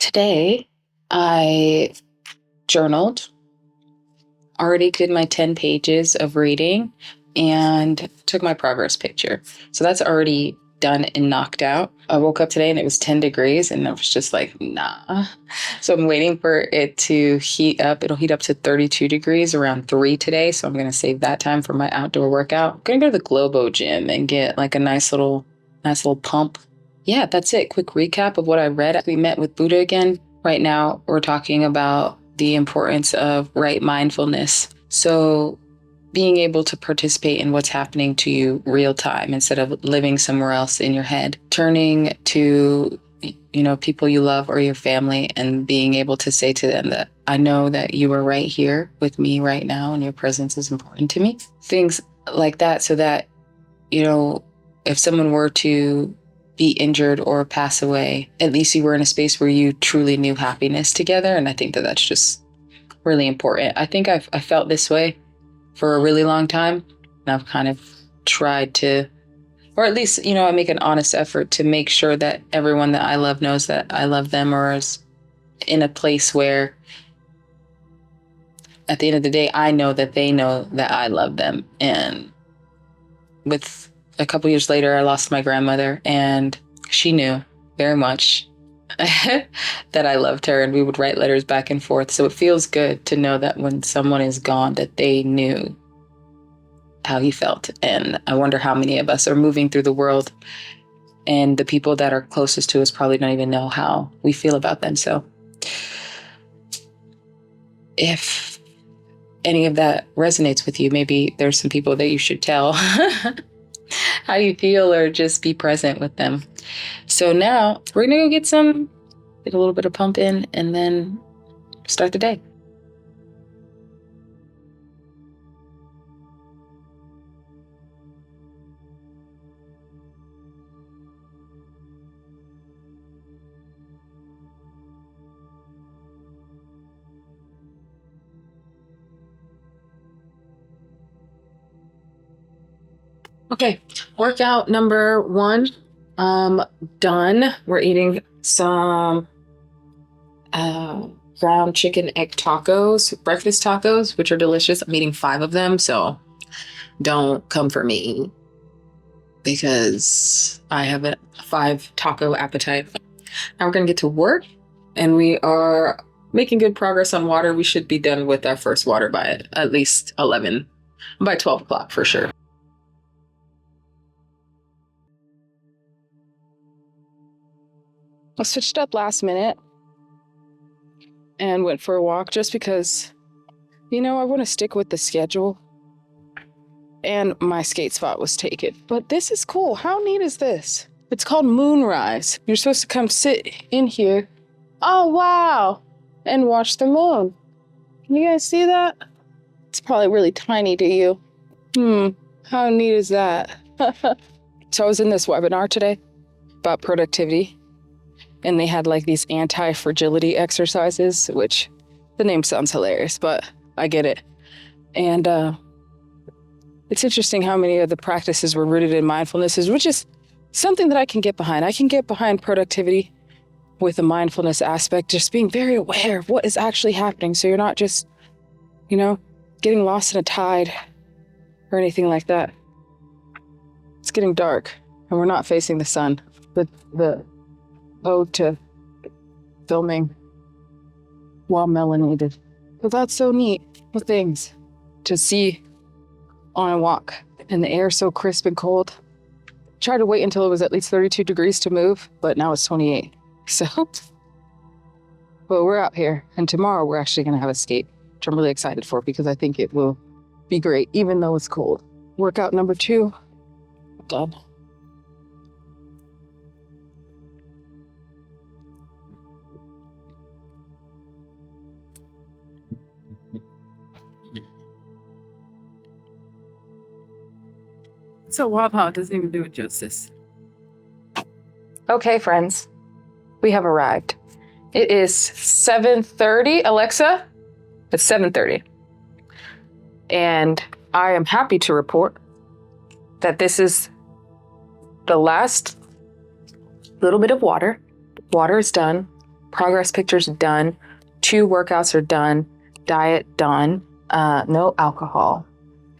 Today, I journaled, already did my 10 pages of reading, and took my progress picture. So that's already done and knocked out. I woke up today and it was 10 degrees, and I was just like, nah. So I'm waiting for it to heat up. It'll heat up to 32 degrees around 3 today. So I'm going to save that time for my outdoor workout. I'm going to go to the Globo gym and get like a nice little pump. Yeah, that's it. Quick recap of what I read. We met with Buddha again. Right now, we're talking about the importance of right mindfulness. So being able to participate in what's happening to you real time instead of living somewhere else in your head, turning to, people you love or your family and being able to say to them that I know that you are right here with me right now and your presence is important to me. Things like that, so that, if someone were to be injured or pass away, at least you were in a space where you truly knew happiness together. And I think that that's just really important. I think I felt this way for a really long time. And I've kind of tried to, or at least, I make an honest effort to make sure that everyone that I love knows that I love them, or is in a place where at the end of the day, I know that they know that I love them. And with a couple years later, I lost my grandmother, and she knew very much that I loved her, and we would write letters back and forth. So it feels good to know that when someone is gone, that they knew how he felt. And I wonder how many of us are moving through the world, and the people that are closest to us probably don't even know how we feel about them. So if any of that resonates with you, maybe there's some people that you should tell how you feel, or just be present with them. So now we're gonna go get a little bit of pump in, and then start the day. Okay, workout number 1, done. We're eating some ground chicken egg tacos, breakfast tacos, which are delicious. I'm eating 5 of them, so don't come for me because I have a 5 taco appetite. Now we're gonna get to work, and we are making good progress on water. We should be done with our first water by at least 11, by 12 o'clock for sure. I switched up last minute and went for a walk just because, I want to stick with the schedule. And my skate spot was taken. But this is cool. How neat is this? It's called Moonrise. You're supposed to come sit in here. Oh, wow. And watch the moon. Can you guys see that? It's probably really tiny to you. How neat is that? So I was in this webinar today about productivity. And they had like these anti-fragility exercises, which the name sounds hilarious, but I get it. And it's interesting how many of the practices were rooted in mindfulness, which is something that I can get behind. I can get behind productivity with a mindfulness aspect, just being very aware of what is actually happening. So you're not just, getting lost in a tide or anything like that. It's getting dark and we're not facing the sun. The ode to filming while melanated. But that's so neat. The things to see on a walk, and the air so crisp and cold. Tried to wait until it was at least 32 degrees to move, but now it's 28. So, but we're out here, and tomorrow we're actually gonna have a skate, which I'm really excited for because I think it will be great, even though it's cold. Workout number 2, done. So wild how it doesn't even do it justice. Okay, friends, we have arrived. It is 7:30. Alexa, it's 7:30. And I am happy to report that this is the last little bit of water. Water is done. Progress pictures done. 2 workouts are done. Diet done. No alcohol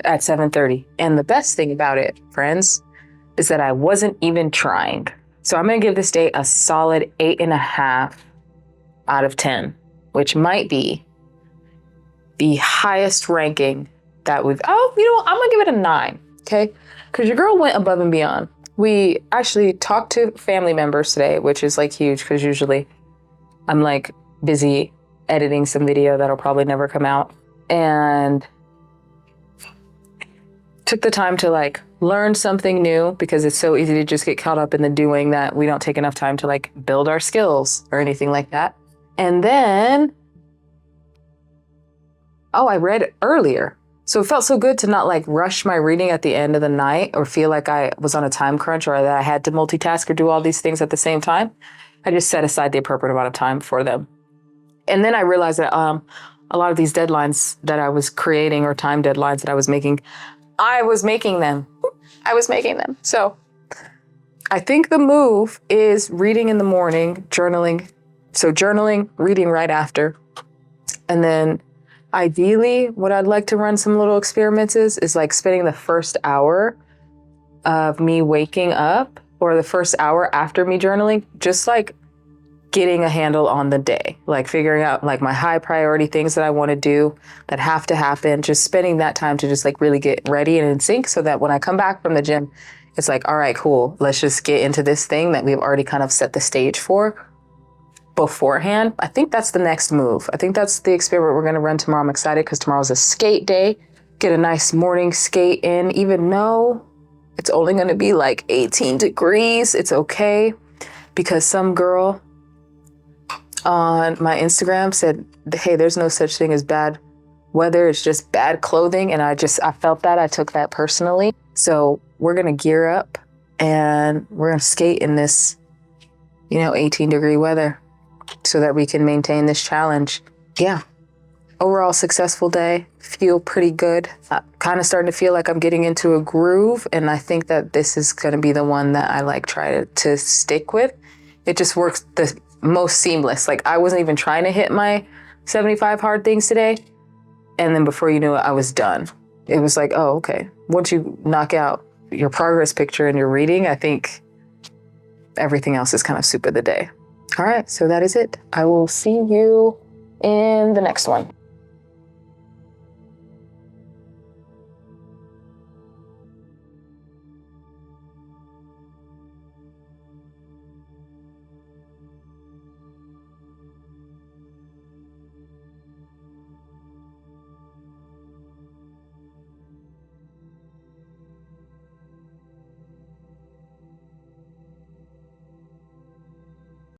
at 7:30. And the best thing about it, friends, is that I wasn't even trying. So I'm going to give this day a solid 8.5 out of 10, which might be the highest ranking that I'm going to give it a 9. Okay. Because your girl went above and beyond. We actually talked to family members today, which is like huge because usually I'm like busy editing some video that'll probably never come out, and took the time to like learn something new because it's so easy to just get caught up in the doing that we don't take enough time to like build our skills or anything like that. And then, I read earlier. So it felt so good to not like rush my reading at the end of the night or feel like I was on a time crunch or that I had to multitask or do all these things at the same time. I just set aside the appropriate amount of time for them. And then I realized that a lot of these deadlines that I was creating or time deadlines that I was making them. So I think the move is reading in the morning, journaling. So journaling, reading right after. And then ideally, what I'd like to run some little experiments is like spending the first hour of me waking up or the first hour after me journaling, just like getting a handle on the day, like figuring out like my high priority things that I want to do that have to happen, just spending that time to just like really get ready and in sync so that when I come back from the gym, it's like, all right, cool. Let's just get into this thing that we've already kind of set the stage for beforehand. I think that's the next move. I think that's the experiment we're going to run tomorrow. I'm excited because tomorrow's a skate day. Get a nice morning skate in, even though it's only going to be like 18 degrees. It's okay because some girl on my Instagram said, hey, there's no such thing as bad weather. It's just bad clothing. And I felt that. I took that personally. So we're going to gear up and we're going to skate in this, 18 degree weather so that we can maintain this challenge. Yeah. Overall successful day. Feel pretty good. Kind of starting to feel like I'm getting into a groove. And I think that this is going to be the one that I like try to stick with. It just works the most seamless. Like I wasn't even trying to hit my 75 hard things today. And then before you knew it, I was done. It was like, oh, okay. Once you knock out your progress picture and your reading, I think everything else is kind of soup of the day. All right. So that is it. I will see you in the next one.